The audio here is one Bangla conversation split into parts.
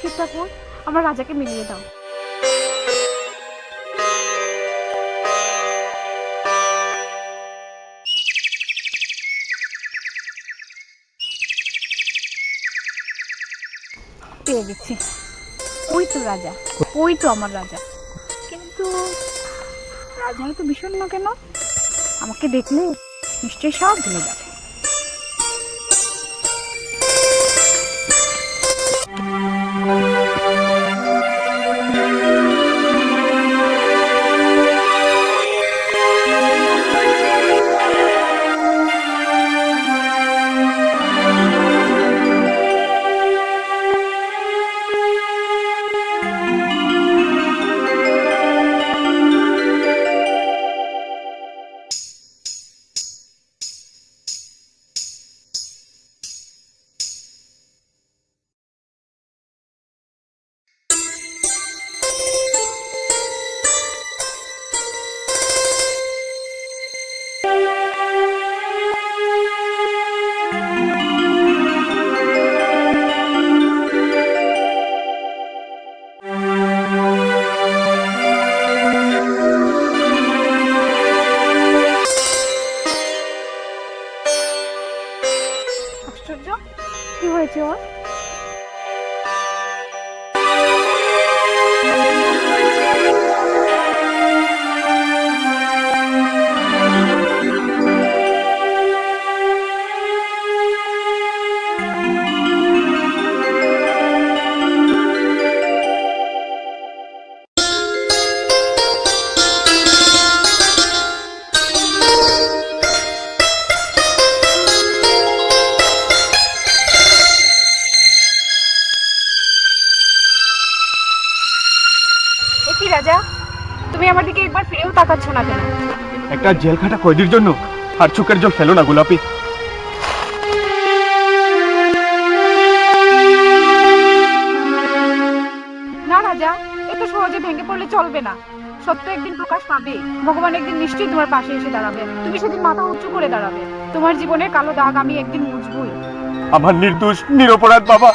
শিব ঠাকুর, আমার রাজাকে মিলিয়ে দাও। পেয়ে গেছি, ওই তো রাজা, ওই তো আমার রাজা। কিন্তু রাজা তো বিষণ্ণ কেন? আমাকে দেখলে নিশ্চয়ই সব ভুলে যাবে। আশ্চর্য, কি হয়েছে ওর? কি রাজা, তুমি আমার দিকে একবার ফিরেও তাকাচ্ছ না কেন? একটা জেলখাটা কয়েদির জন্য আর চোখের জল ফেলো না গোলাপি। না রাজা, এত সহজে ভেঙে পড়লে চলবে না। সত্য একদিন প্রকাশ পাবে, ভগবান একদিন নিশ্চয়ই তোমার পাশে এসে দাঁড়াবে। তুমি সেদিন মাথা উঁচু করে দাঁড়াবে। তোমার জীবনের কালো দাগ আমি একদিন মুছবই। আমার নির্দোষ নিরপরাধ বাবা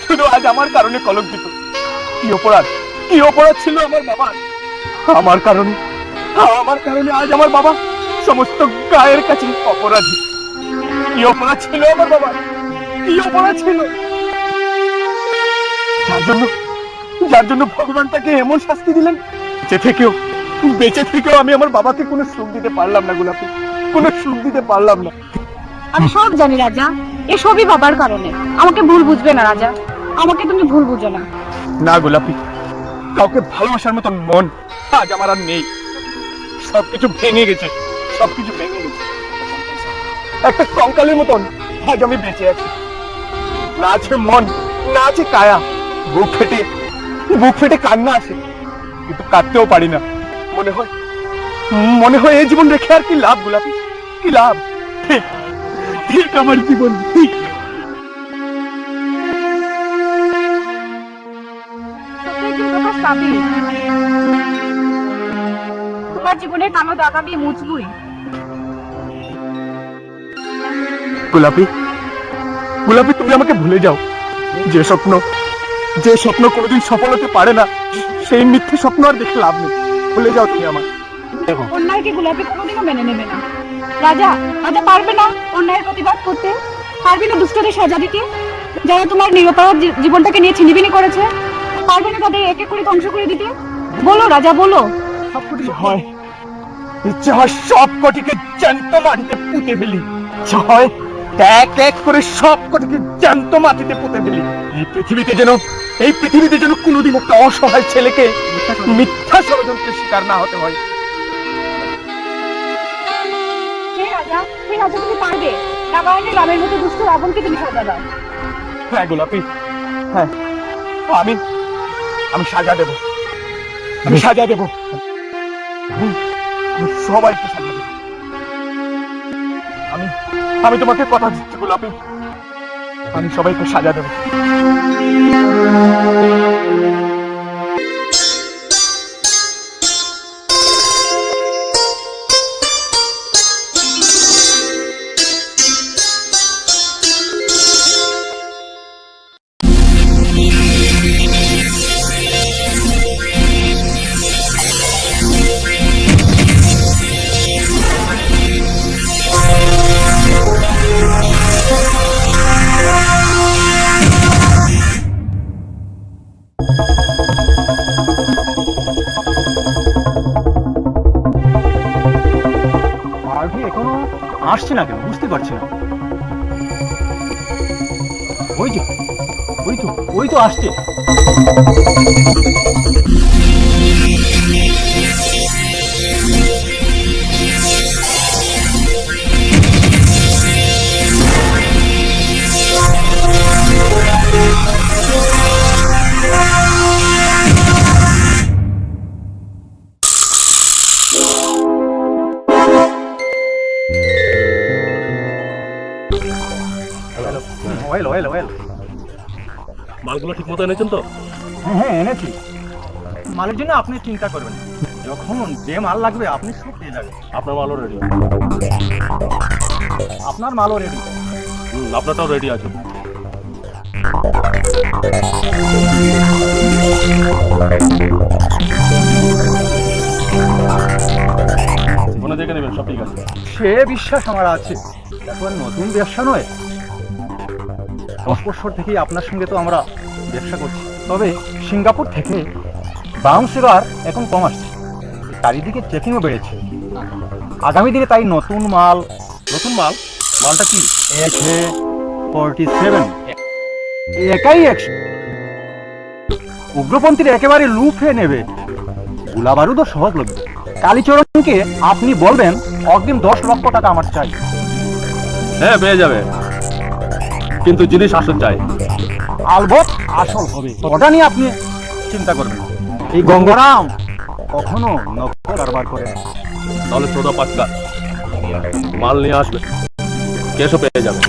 শুধু আজ আমার কারণে কলঙ্কিত। কি অপরাধ, কি অপরাধ ছিল আমার বাবার? আমার কারণে আজ আমার বাবা সমস্ত গায়ের কাছে অপরাধী। কি অপরাধ ছিল আমার বাবা, কি অপরাধ ছিল যার জন্য ভগবান তাকে এমন শাস্তি দিলেন? বেঁচে থেকেও আমি আমার বাবাকে কোনো সুখ দিতে পারলাম না গোলাপি, কোনো সুখ দিতে পারলাম না। আমি সব জানি রাজা, এসবই বাবার কারণে। আমাকে ভুল বুঝবে না রাজা, আমাকে তুমি ভুল বুঝো না। না গোলাপি, কাউকে ভালোবাসার মতন মন আজ আমার আর নেই। সবকিছু ভেঙে গেছে, সবকিছু ভেঙে গেছে। একটা কঙ্কালের মতন আজ আমি বেঁচে আছি। না আছে মন, না আছে কায়া। বুক ফেটে কান্না আসে, কিন্তু কাঁদতেও পারি না। মনে হয় এই জীবন রেখে আর কি লাভ গোলাপি, কি লাভ? ঠিক আমার জীবন ঠিক। তোমার জীবনের কালো দাগ আমি মুছবই। গোলাপি, তুমি আমাকে ভুলে যাও। যে স্বপ্ন কোনোদিন সফল হতে পারে না, সেই মিথ্যে স্বপ্ন আর দেখে লাভ নেই। ভুলে যাও তুমি আমার। অন্যায়কে গোলাপি কোনোদিনও মেনে নেবে না। রাজা পারবে না অন্যায়ের প্রতিবাদ করতে, পারবে না দুষ্টদের সাজা দিতে, যারা তোমার নিরপরাধ জীবনটাকে নিয়ে ছিনিবিনি করেছে। পারবে না তাদের এক এক করে ধ্বংস করে দিতে। বলো রাজা, বলো। ইচ্ছে হয় সব কটিকে জ্যান্ত মাটিতে পুঁতে ফেলি। ইচ্ছে হয় এক এক করে সব কটিকে জ্যান্ত মাটিতে পুঁতে ফেলি। এই পৃথিবীতে যেন কোনোদিন একটা অসহায় ছেলেকে মিথ্যা ষড়যন্ত্রের শিকার না হতে হয়। হে রাজা, তুমি পারবে। নারায়ণের রামের মতো দুষ্ট রাবণকে তুমি সাজা দাও। হ্যাঁ গোলাপি, হ্যাঁ, আমি সাজা দেব, আমি সবাইকে সাজা দেব। আমি তোমাকে কথা দিচ্ছি গোলাপি, আমি সবাইকে সাজা দেব। পার্টি এখনো আসছে না কেন বুঝতে পারছি না। ওই যে ওই তো আসছে। ওয়েল মালগুলো ঠিক মতো এনেছেন তো? হ্যাঁ এনেছি। মালের জন্য আপনি চিন্তা করবেন, যখন যে মাল লাগবে আপনি সব পেয়ে যাবেন। আপনার মালও রেডি? আপনার মালও রেডি। আপনারটাও রেডি আছে। মনে দেখে নেবেন, সব ঠিক আছে। সে বিশ্বাস আমার আছে। এখন নতুন ব্যবসা নয়, 10 বছর থেকেই আপনার সঙ্গে তো আমরা ব্যবসা করছি। তবে সিঙ্গাপুর থেকে ব্রাউন সুগার এখন কম আসছে, চারিদিকে চেকিংও বেড়েছে। আগামী দিনে তাই নতুন মাল। মালটা কি? AK-47 একাই 100। উগ্রপন্থীরা একেবারে লুফে নেবে। গোলা বারুদও সহজলভ্য। কালীচরণকে আপনি বলবেন অগ্রিম 10 লক্ষ টাকা আমার চাই। হ্যাঁ, পেয়ে যাবে, কিন্তু জিনিস আসল চাই। আলবত আসল হবে, ওটা নিয়ে আপনি চিন্তা করবেন। এই গঙ্গারাম কখনো নকল কারবার করে না। তাহলে সৌদা পাক্কা, মাল নিয়ে আসবে, কেসও পেয়ে যাবে।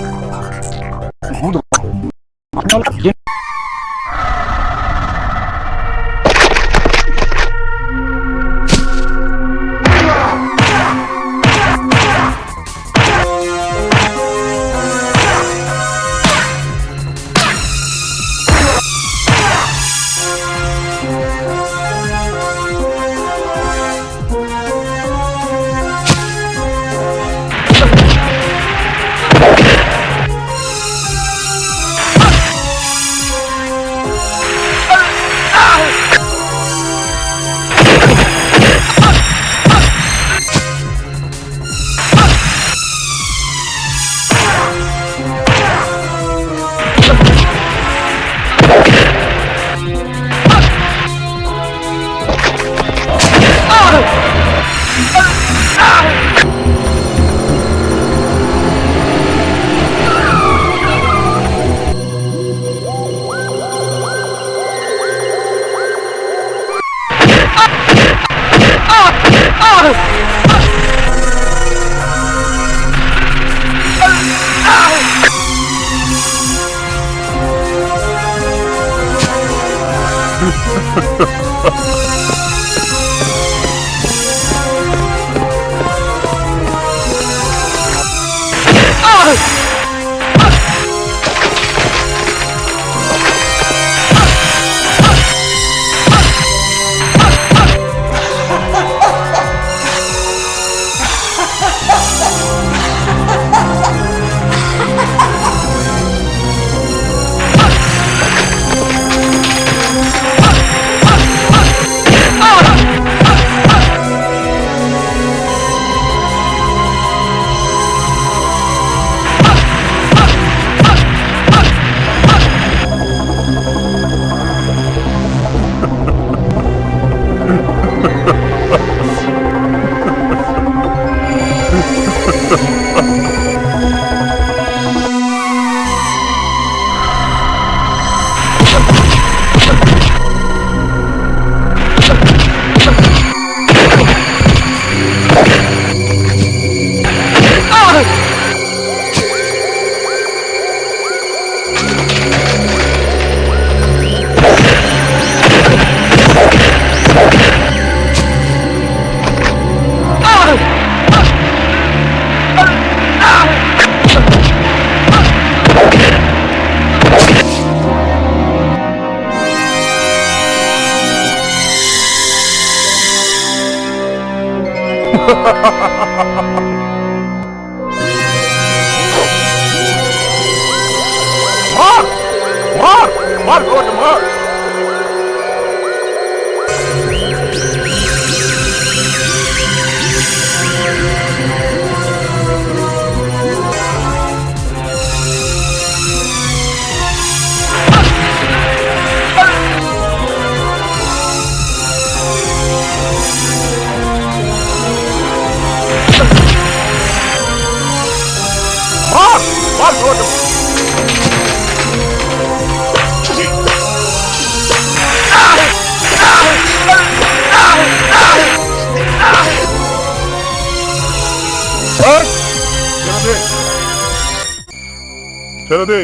ছেড়ে দে,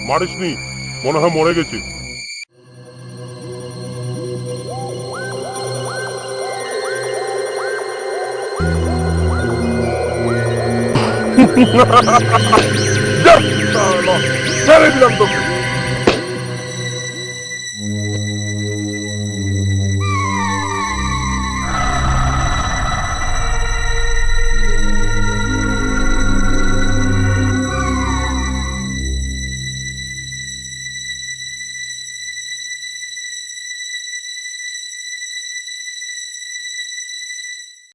মারিসনি, মনে হয় মরে গেছে। ছেড়ে দিলাম তোকে।